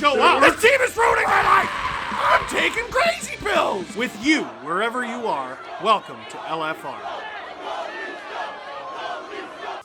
show up. This team is ruining my life. I'm taking crazy pills. With you, wherever you are, welcome to LFR.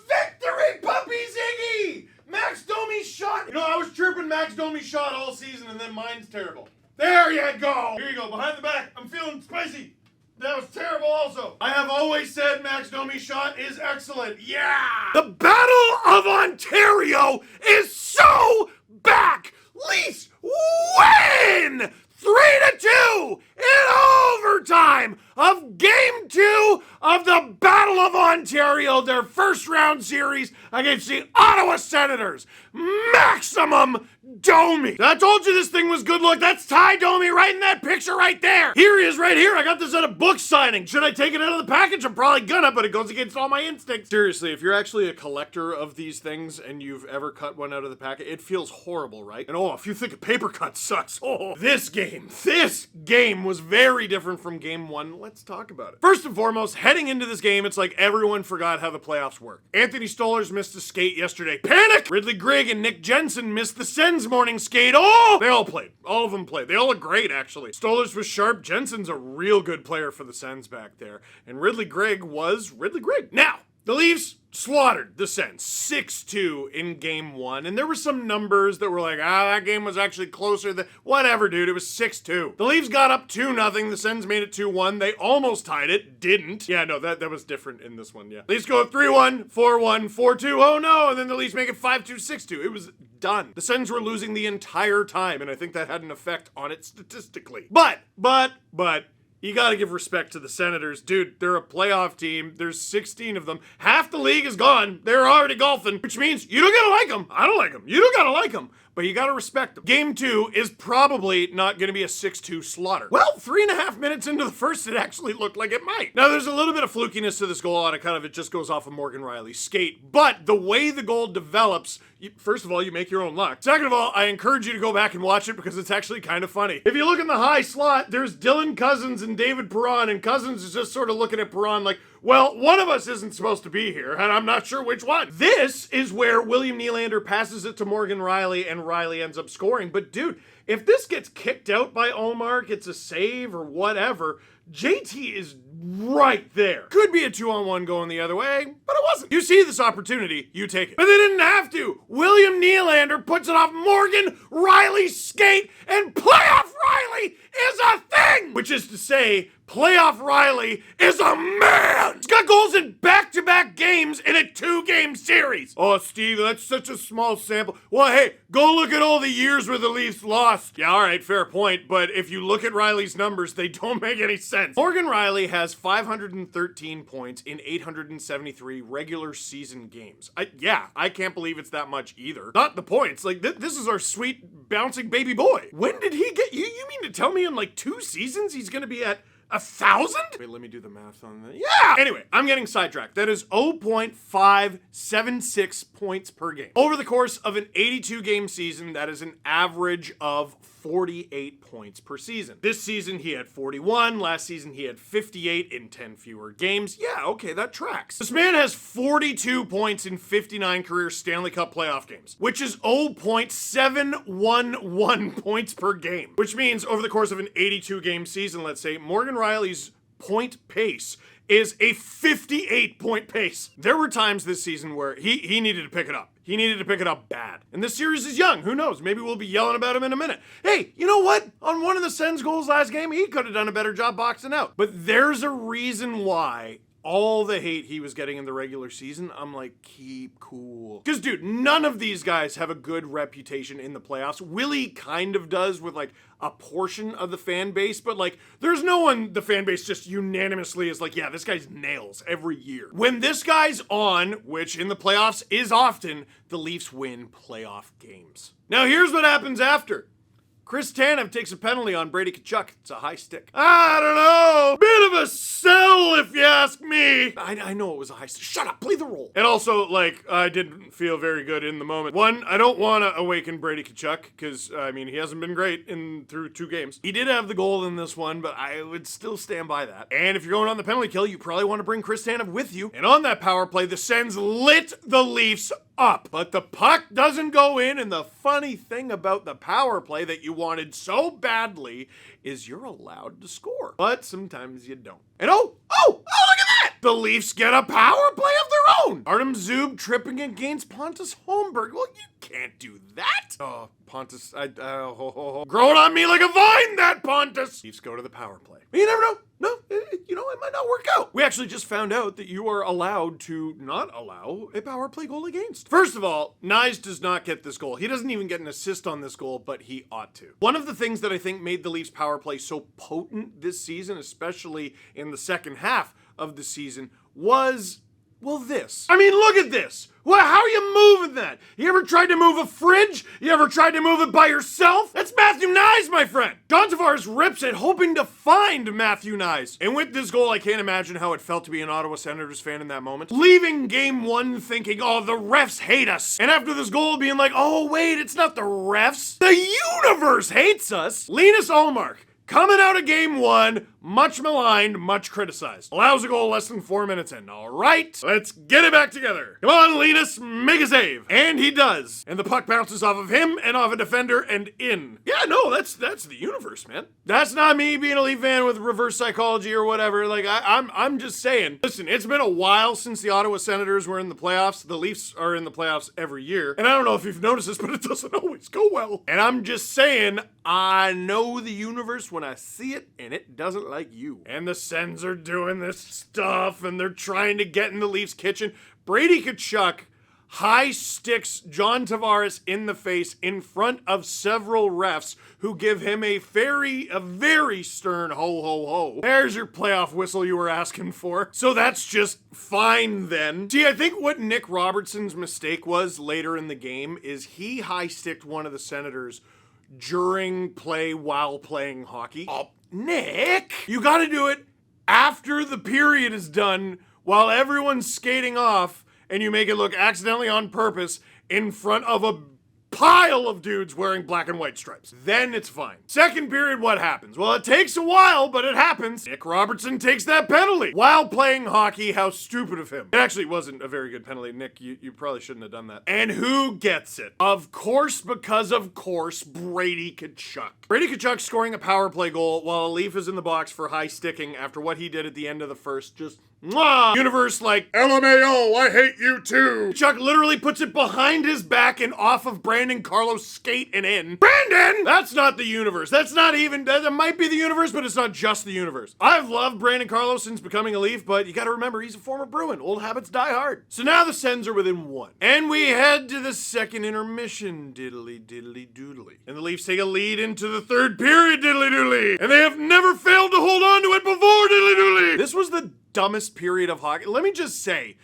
Victory, puppy Ziggy! Max Domi shot. You know, I was chirping Max Domi shot all season, and then mine's terrible. There you go. Here you go, behind the back. I'm feeling spicy. That was terrible also. I have always said Max Domi's shot is excellent. Yeah! The Battle of Ontario is so back! Leafs win! 3-2 in overtime of Game 2 of the Battle of Ontario, their first round series against the Ottawa Senators. Maximum Domi. I told you this thing was good luck. That's Ty Domi right in that picture right there. Here he is right here. I got this at a book signing. Should I take it out of the package? I'm probably gonna, but it goes against all my instincts. Seriously, if you're actually a collector of these things and you've ever cut one out of the packet, it feels horrible, right? And oh, if you think a paper cut sucks, oh, this game was very different from game one. Let's talk about it. First and foremost, heading into this game, it's like everyone forgot how the playoffs work. Anthony Stolarz missed a skate yesterday. Panic! Ridley Grigg and Nick Jensen missed the Sens morning skate. Oh! They all played. All of them played. They all look great, actually. Stolarz was sharp. Jensen's a real good player for the Sens back there. And Ridley Grigg was Ridley Grigg. Now, the Leafs slaughtered the Sens 6-2 in game one. And there were some numbers that were like, that game was actually closer than... Whatever, dude. It was 6-2. The Leafs got up 2-0. The Sens made it 2-1. They almost tied it. Didn't. Yeah, no, that was different in this one, yeah. Leafs go up 3-1, 4-1, 4-2. Oh, no. And then the Leafs make it 5-2, 6-2. It was done. The Sens were losing the entire time, and I think that had an effect on it statistically. But... you gotta give respect to the Senators. Dude, they're a playoff team. There's 16 of them. Half the league is gone. They're already golfing, which means you don't gotta like them. I don't like them. You don't gotta like them. But you gotta respect them. Game 2 is probably not gonna be a 6-2 slaughter. Well, 3.5 minutes into the first, it actually looked like it might. Now, there's a little bit of flukiness to this goal, and it just goes off of Morgan Rielly's skate. But the way the goal develops, first of all, you make your own luck. Second of all, I encourage you to go back and watch it because it's actually kind of funny. If you look in the high slot, there's Dylan Cousins and David Perron, and Cousins is just sort of looking at Perron like, well, one of us isn't supposed to be here, and I'm not sure which one. This is where William Nylander passes it to Morgan Rielly, and Rielly ends up scoring. But dude, if this gets kicked out by Omar, gets a save or whatever, JT is right there. Could be a 2-on-1 going the other way, but it wasn't. You see this opportunity, you take it. But they didn't have to. William Nylander puts it off Morgan Rielly's skate, and playoff Rielly is a thing! Which is to say, playoff Rielly is a man! He's got goals in back-to-back games in a 2-game series. Oh, Steve, that's such a small sample. Well, hey, go look at all the years where the Leafs lost. Yeah, all right, fair point, but if you look at Rielly's numbers, they don't make any sense. Morgan Rielly has 513 points in 873 regular season games. I can't believe it's that much either. Not the points. Like, this is our sweet bouncing baby boy. When did he get... You mean to tell me in like 2 seasons he's gonna be at 1,000? Wait, let me do the math on that. Yeah! Anyway, I'm getting sidetracked. That is 0.576 points per game. Over the course of an 82-game season, that is an average of 48 points per season. This season, he had 41. Last season, he had 58 in 10 fewer games. Yeah, okay, that tracks. This man has 42 points in 59 career Stanley Cup playoff games, which is 0.711 points per game, which means over the course of an 82-game season, let's say, Morgan Rielly's point pace is a 58-point pace. There were times this season where he needed to pick it up. He needed to pick it up bad. And this series is young. Who knows? Maybe we'll be yelling about him in a minute. Hey, you know what? On one of the Sens goals last game, he could have done a better job boxing out. But there's a reason why all the hate he was getting in the regular season, I'm like, keep cool. Because, dude, none of these guys have a good reputation in the playoffs. Willie kind of does with, like, a portion of the fan base, but, like, there's no one the fan base just unanimously is like, yeah, this guy's nails every year. When this guy's on, which in the playoffs is often, the Leafs win playoff games. Now, here's what happens after. Chris Tanev takes a penalty on Brady Tkachuk. It's a high stick. I don't know. Bit of a sell, if you ask me. I know it was a high stick. Shut up. Play the role. And also, like, I didn't feel very good in the moment. One, I don't want to awaken Brady Tkachuk because, I mean, he hasn't been great through 2 games. He did have the goal in this one, but I would still stand by that. And if you're going on the penalty kill, you probably want to bring Chris Tanev with you. And on that power play, the Sens lit the Leafs up. But the puck doesn't go in, and the funny thing about the power play that you wanted so badly is you're allowed to score. But sometimes you don't. And oh, look at that! The Leafs get a power play of their own! Artem Zub tripping against Pontus Holmberg. Well, you can't do that! Oh, Pontus, growing on me like a vine, that Pontus! Leafs go to the power play. But you never know. No, it might not work out. We actually just found out that you are allowed to not allow a power play goal against. First of all, Nyes does not get this goal. He doesn't even get an assist on this goal, but he ought to. One of the things that I think made the Leafs power play so potent this season, especially in the second half of the season, was, well, this. I mean, look at this. Well, how are you moving that? You ever tried to move a fridge? You ever tried to move it by yourself? That's Matthew Nyes, my friend. John Tavares rips it, hoping to find Matthew Nyes. And with this goal, I can't imagine how it felt to be an Ottawa Senators fan in that moment. Leaving game one thinking, oh, the refs hate us. And after this goal, being like, oh, wait, it's not the refs. The universe hates us. Linus Ullmark, coming out of game one, much maligned, much criticized. Allows a goal less than 4 minutes in. All right, let's get it back together. Come on, Linus, make a save. And he does. And the puck bounces off of him and off a defender and in. Yeah, no, that's the universe, man. That's not me being a Leaf fan with reverse psychology or whatever. Like, I'm just saying. Listen, it's been a while since the Ottawa Senators were in the playoffs. The Leafs are in the playoffs every year. And I don't know if you've noticed this, but it doesn't always go well. And I'm just saying, I know the universe when I see it, and it doesn't like you. And the Sens are doing this stuff, and they're trying to get in the Leafs' kitchen. Brady Tkachuk high sticks John Tavares in the face in front of several refs who give him a very stern ho ho ho. There's your playoff whistle you were asking for. So that's just fine then. See, I think what Nick Robertson's mistake was later in the game is he high sticked one of the Senators during play while playing hockey. Oh, Nick, you gotta do it after the period is done while everyone's skating off, and you make it look accidentally on purpose in front of a pile of dudes wearing black and white stripes. Then it's fine. Second period, what happens? Well, it takes a while, but it happens. Nick Robertson takes that penalty while playing hockey. How stupid of him. It actually wasn't a very good penalty. Nick, you probably shouldn't have done that. And who gets it? Of course, because of course, Brady Tkachuk. Brady Tkachuk scoring a power play goal while a Leaf is in the box for high sticking after what he did at the end of the first. Just mwah! Universe like, LMAO, I hate you too. Chuck literally puts it behind his back and off of Brandon Carlo's skate and in. Brandon! That's not the universe. That's not even, that might be the universe, but it's not just the universe. I've loved Brandon Carlo since becoming a Leaf, but you gotta remember, he's a former Bruin. Old habits die hard. So now the Sens are within one. And we head to the second intermission. Diddly diddly doodly. And the Leafs take a lead into the third period. Diddly doodly. And they have never failed to hold on to it before. Diddly doodly. This was the dumbest period of hockey. Let me just say,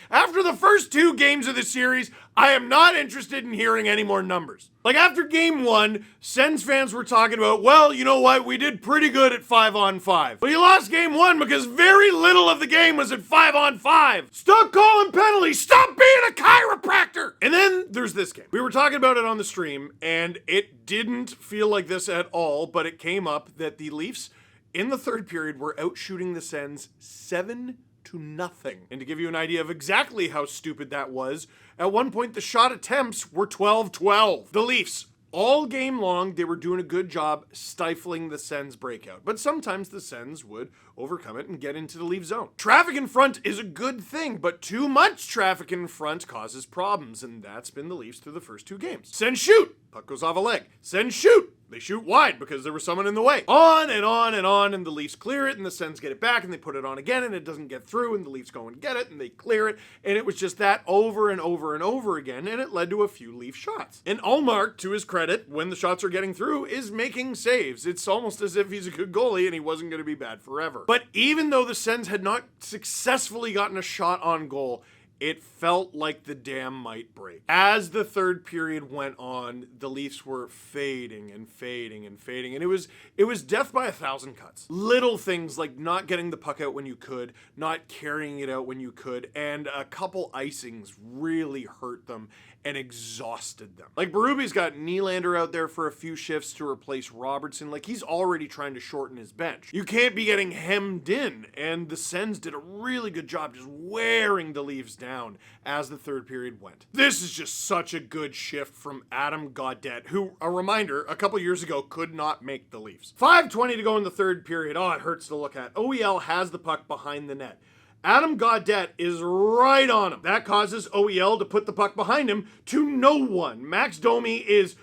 after the first two games of the series, I am not interested in hearing any more numbers. Like after game one, Sens fans were talking about, well, you know what, we did pretty good at 5-on-5. Well, you lost game one because very little of the game was at 5-on-5. Stop calling penalties. Stop being a chiropractor. And then there's this game. We were talking about it on the stream, and it didn't feel like this at all, but it came up that the Leafs in the third period, we're out shooting the Sens 7-0. And to give you an idea of exactly how stupid that was, at one point the shot attempts were 12-12. The Leafs, all game long, they were doing a good job stifling the Sens breakout. But sometimes the Sens would overcome it and get into the Leaf zone. Traffic in front is a good thing, but too much traffic in front causes problems, and that's been the Leafs through the first two games. Sens shoot. Puck goes off a leg. Sens shoot. They shoot wide because there was someone in the way. On and on and on, and the Leafs clear it, and the Sens get it back, and they put it on again, and it doesn't get through, and the Leafs go and get it, and they clear it, and it was just that over and over and over again, and it led to a few Leaf shots. And Ullmark, to his credit, when the shots are getting through, is making saves. It's almost as if he's a good goalie, and he wasn't going to be bad forever. But even though the Sens had not successfully gotten a shot on goal, it felt like the dam might break. As the third period went on, the Leafs were fading and fading and fading, and it was death by 1,000 cuts. Little things like not getting the puck out when you could, not carrying it out when you could, and a couple icings really hurt them and exhausted them. Like Berube's got Nylander out there for a few shifts to replace Robertson. Like he's already trying to shorten his bench. You can't be getting hemmed in, and the Sens did a really good job just wearing the Leafs down. down as the third period went. This is just such a good shift from Adam Gaudette, who, a reminder, a couple years ago could not make the Leafs. 5:20 to go in the third period. Oh, it hurts to look at. OEL has the puck behind the net. Adam Gaudette is right on him. That causes OEL to put the puck behind him to no one. Max Domi is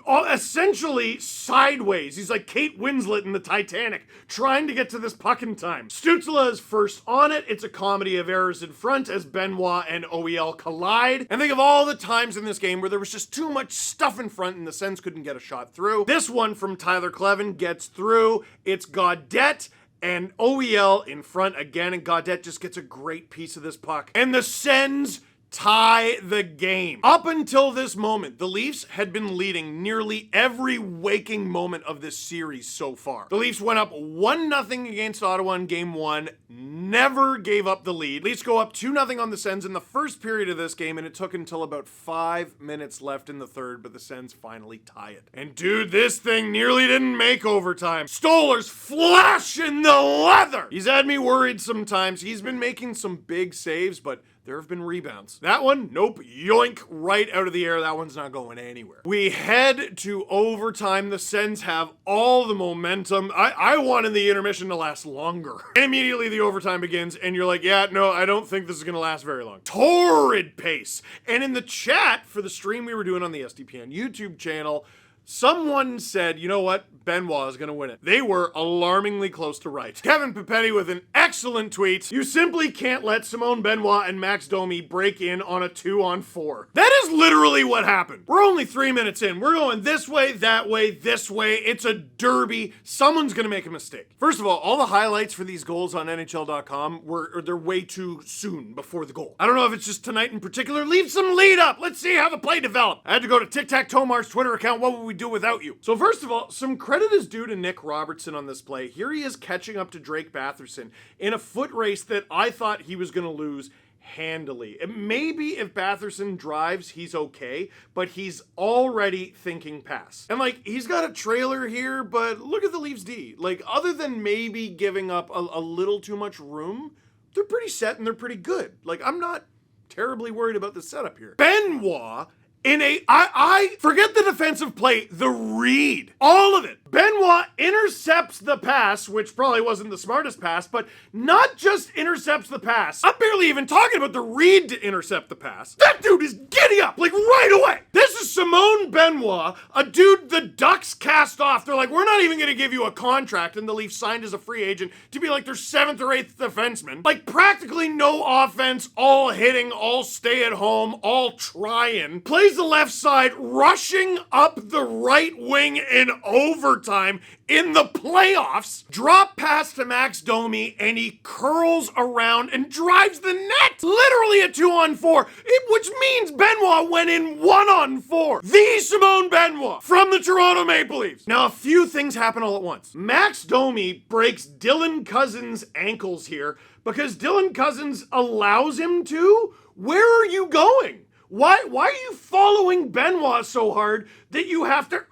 essentially sideways. He's like Kate Winslet in the Titanic, trying to get to this puck in time. Stützle is first on it. It's a comedy of errors in front as Benoit and OEL collide. And think of all the times in this game where there was just too much stuff in front and the Sens couldn't get a shot through. This one from Tyler Clevin gets through. It's Gaudette and OEL in front again, and Gaudette just gets a great piece of this puck. And the Sens tie the game. Up until this moment, the Leafs had been leading nearly every waking moment of this series so far. The Leafs went up 1-0 against Ottawa in game 1, never gave up the lead. Leafs go up 2-0 on the Sens in the first period of this game, and it took until about 5 minutes left in the third, but the Sens finally tie it. And dude, this thing nearly didn't make overtime. Stolarz flashing the leather! He's had me worried sometimes. He's been making some big saves, but there have been rebounds. That one, nope, yoink, right out of the air. That one's not going anywhere. We head to overtime. The Sens have all the momentum. I wanted the intermission to last longer. And immediately the overtime begins, and you're like, yeah, no, I don't think this is gonna last very long. Torrid pace. And in the chat for the stream we were doing on the SDPN YouTube channel, someone said, you know what? Benoit is going to win it. They were alarmingly close to right. Kevin Papetti with an excellent tweet. You simply can't let Simone Benoit and Max Domi break in on a 2-on-4. That is literally what happened. We're only 3 minutes in. We're going this way, that way, this way. It's a derby. Someone's going to make a mistake. First of all the highlights for these goals on NHL.com they're way too soon before the goal. I don't know if it's just tonight in particular. Leave some lead up. Let's see how the play developed. I had to go to Tic Tac Tomar's Twitter account. What would we do without you? So first of all, some credit is due to Nick Robertson on this play. Here he is catching up to Drake Batherson in a foot race that I thought he was going to lose handily. Maybe if Batherson drives, he's okay, but he's already thinking pass. And like, he's got a trailer here, but look at the Leafs D. Like, other than maybe giving up a little too much room, they're pretty set and they're pretty good. Like, I'm not terribly worried about the setup here. Benoit I forget the defensive play, the read, all of it. Benoit intercepts the pass, which probably wasn't the smartest pass, but not just intercepts the pass. I'm barely even talking about the read to intercept the pass. That dude is giddy up, like right away. This is Simone Benoit, a dude the Ducks cast off. They're like, we're not even going to give you a contract, and the Leafs signed as a free agent to be like their 7th or 8th defenseman. Like practically no offense, all hitting, all stay at home, all trying. Plays the left side, rushing up the right wing in overtime in the playoffs. Drop pass to Max Domi, and he curls around and drives the net. Literally a 2-on-4, which means Benoit went in 1-on-4. The Simone Benoit from the Toronto Maple Leafs. Now, a few things happen all at once. Max Domi breaks Dylan Cousins' ankles here because Dylan Cousins allows him to. Where are you going? Why are you following Benoit so hard that you have to...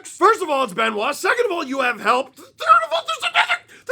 First of all, it's Benoit. Second of all, you have help. Third of all, there's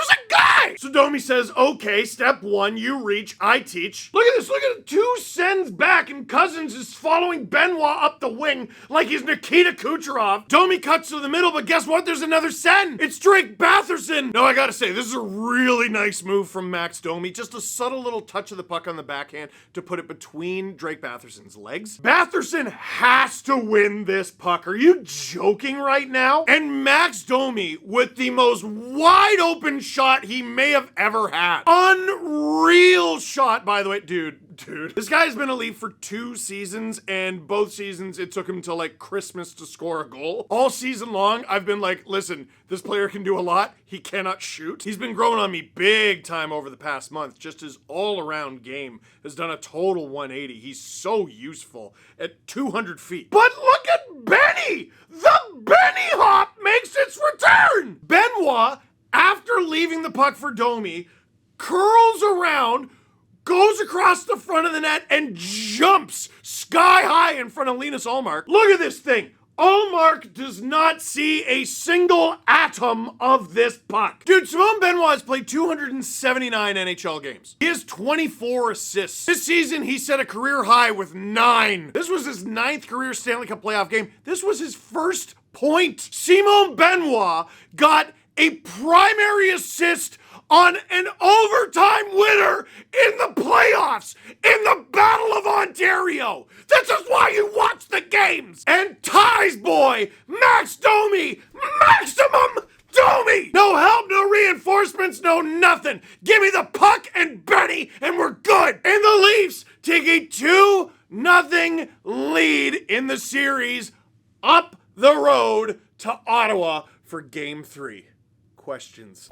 a guy! So Domi says, okay, step 1, you reach, I teach. Look at this, look at it. 2 Sens back, and Cousins is following Benoit up the wing like he's Nikita Kucherov. Domi cuts to the middle, but guess what? There's another Sen. It's Drake Batherson. No, I gotta say, this is a really nice move from Max Domi. Just a subtle little touch of the puck on the backhand to put it between Drake Batherson's legs. Batherson has to win this puck. Are you joking right now? And Max Domi with the most wide open shot he may have ever had. Unreal shot, by the way. Dude. This guy's been a Leaf for 2 seasons, and both seasons it took him till like Christmas to score a goal. All season long, I've been like, listen, this player can do a lot. He cannot shoot. He's been growing on me big time over the past month. Just his all-around game has done a total 180. He's so useful at 200 feet. But look at Benny! The Benny hop makes its return! Benoit, after leaving the puck for Domi, curls around, goes across the front of the net, and jumps sky high in front of Linus Ullmark. Look at this thing. Allmark does not see a single atom of this puck. Dude, Simone Benoit has played 279 NHL games. He has 24 assists. This season, he set a career high with 9. This was his 9th career Stanley Cup playoff game. This was his first point. Simone Benoit got a primary assist on an overtime winner in the playoffs, in the Battle of Ontario. This is why you watch the games. And Ty's boy, Max Domi, maximum Domi. No help, no reinforcements, no nothing. Give me the puck and Benny, and we're good. And the Leafs take a 2-0 lead in the series up the road to Ottawa for Game 3. Questions.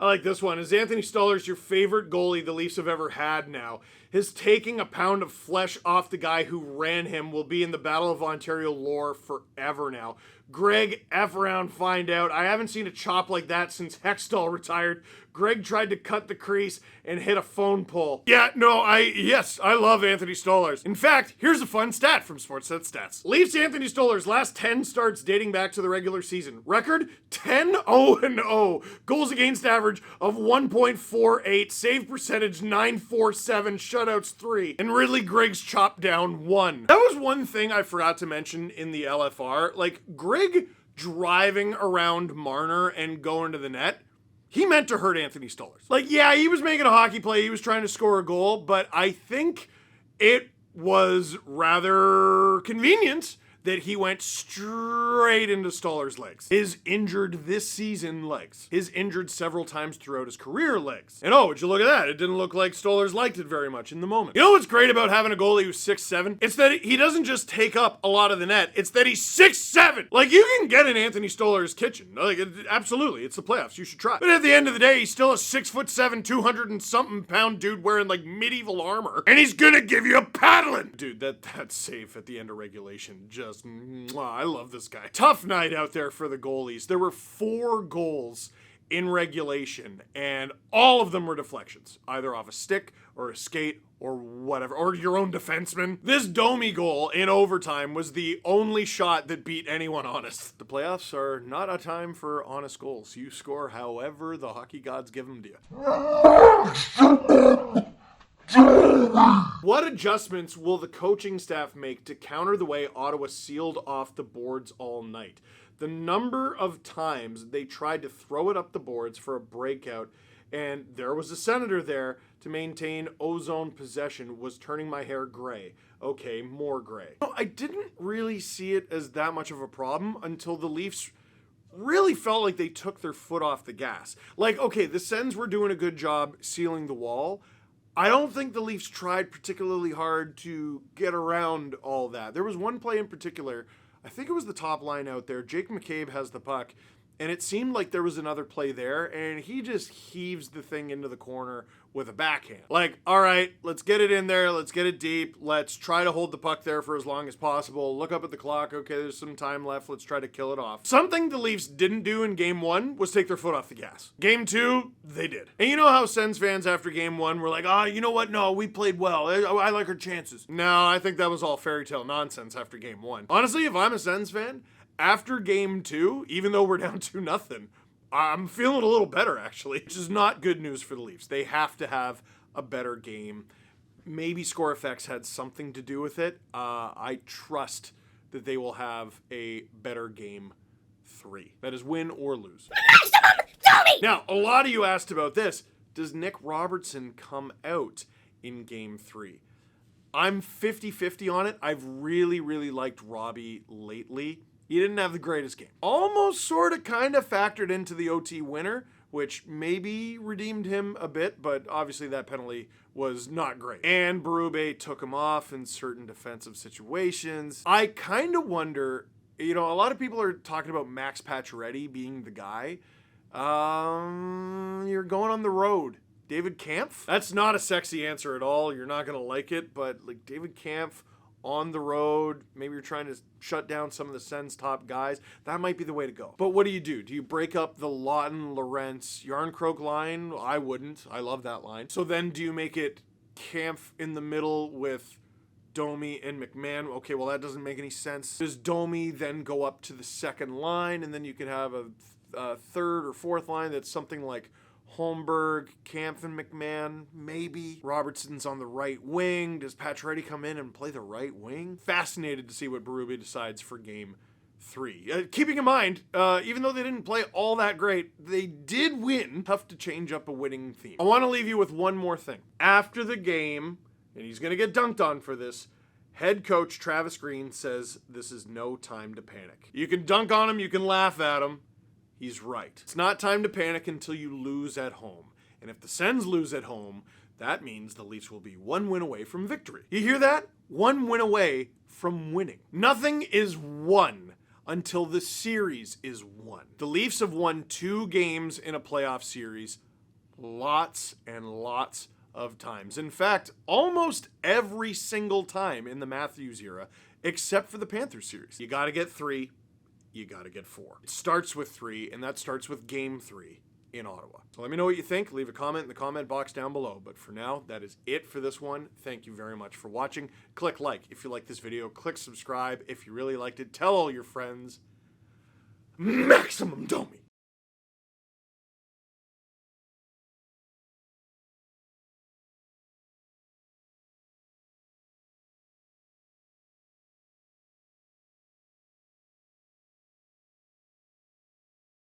I like this one. Is Anthony Stolarz your favorite goalie the Leafs have ever had now? His taking a pound of flesh off the guy who ran him will be in the Battle of Ontario lore forever now. Greg, F around, find out. I haven't seen a chop like that since Hextall retired. Greg tried to cut the crease and hit a phone pole. Yes, I love Anthony Stolarz. In fact, here's a fun stat from Sportsnet Stats. Leafs Anthony Stolarz last 10 starts dating back to the regular season. Record 10-0-0. Goals against average of 1.48. Save percentage 947. Shutouts 3. And Ridley Gregg's chopped down 1. That was one thing I forgot to mention in the LFR. Like, Gregg driving around Marner and going to the net, he meant to hurt Anthony Stolarz. Like, yeah, he was making a hockey play. He was trying to score a goal, but I think it was rather convenient that he went straight into Stolarz' legs. His injured this season legs. His injured several times throughout his career legs. And oh, would you look at that? It didn't look like Stolarz liked it very much in the moment. You know what's great about having a goalie who's 6'7"? It's that he doesn't just take up a lot of the net. It's that he's 6'7". Like, you can get in Anthony Stolarz' kitchen. Like, absolutely. It's the playoffs. You should try. But at the end of the day, he's still a 6'7", 200 and something pound dude wearing like medieval armor. And he's gonna give you a paddling. Dude, that's safe at the end of regulation. I love this guy. Tough night out there for the goalies. There were 4 goals in regulation, and all of them were deflections, either off a stick or a skate or whatever, or your own defenseman. This Domi goal in overtime was the only shot that beat anyone honest. The playoffs are not a time for honest goals. You score however the hockey gods give them to you. What adjustments will the coaching staff make to counter the way Ottawa sealed off the boards all night? The number of times they tried to throw it up the boards for a breakout, and there was a Senator there to maintain ozone possession, was turning my hair gray. Okay, more gray. I didn't really see it as that much of a problem until the Leafs really felt like they took their foot off the gas. Like, okay, the Sens were doing a good job sealing the wall. I don't think the Leafs tried particularly hard to get around all that. There was one play in particular, I think it was the top line out there. Jake McCabe has the puck, and it seemed like there was another play there, and he just heaves the thing into the corner with a backhand. Like, all right, let's get it in there. Let's get it deep. Let's try to hold the puck there for as long as possible. Look up at the clock. Okay, there's some time left. Let's try to kill it off. Something the Leafs didn't do in Game 1 was take their foot off the gas. Game 2, they did. And you know how Sens fans after Game 1 were like, you know what? No, we played well. I like our chances. No, I think that was all fairy tale nonsense after Game 1. Honestly, if I'm a Sens fan, after Game 2, even though we're down 2-0, I'm feeling a little better, actually, which is not good news for the Leafs. They have to have a better game. Maybe score effects had something to do with it. I trust that they will have a better Game 3. That is, win or lose. Now, a lot of you asked about this. Does Nick Robertson come out in Game 3? I'm 50-50 on it. I've really, really liked Robbie lately. He didn't have the greatest game. Almost sort of kind of factored into the OT winner, which maybe redeemed him a bit, but obviously that penalty was not great. And Berube took him off in certain defensive situations. I kind of wonder, a lot of people are talking about Max Pacioretty being the guy. You're going on the road. David Kampf? That's not a sexy answer at all. You're not going to like it, but like David Kampf on the road, maybe you're trying to shut down some of the Sens top guys. That might be the way to go. But what do? Do you break up the Lawton, Lorentz, Yarncroke line? I wouldn't. I love that line. So then do you make it Kampf in the middle with Domi and McMahon. Okay, well, that doesn't make any sense. Does Domi then go up to the second line, and then you can have a third or fourth line that's something like Holmberg, Kampf, and McMahon, maybe. Robertson's on the right wing. Does Pacioretty come in and play the right wing? Fascinated to see what Berube decides for Game 3. Keeping in mind, even though they didn't play all that great, they did win. Tough to change up a winning theme. I want to leave you with one more thing. After the game, and he's going to get dunked on for this, head coach Travis Green says this is no time to panic. You can dunk on him, you can laugh at him. He's right. It's not time to panic until you lose at home. And if the Sens lose at home, that means the Leafs will be one win away from victory. You hear that? One win away from winning. Nothing is won until the series is won. The Leafs have won 2 games in a playoff series lots and lots of times. In fact, almost every single time in the Matthews era, except for the Panthers series. You got to get 3. You got to get 4. It starts with 3, and that starts with Game 3 in Ottawa. So let me know what you think. Leave a comment in the comment box down below. But for now, that is it for this one. Thank you very much for watching. Click like if you like this video. Click subscribe if you really liked it. Tell all your friends. Maximum Domi.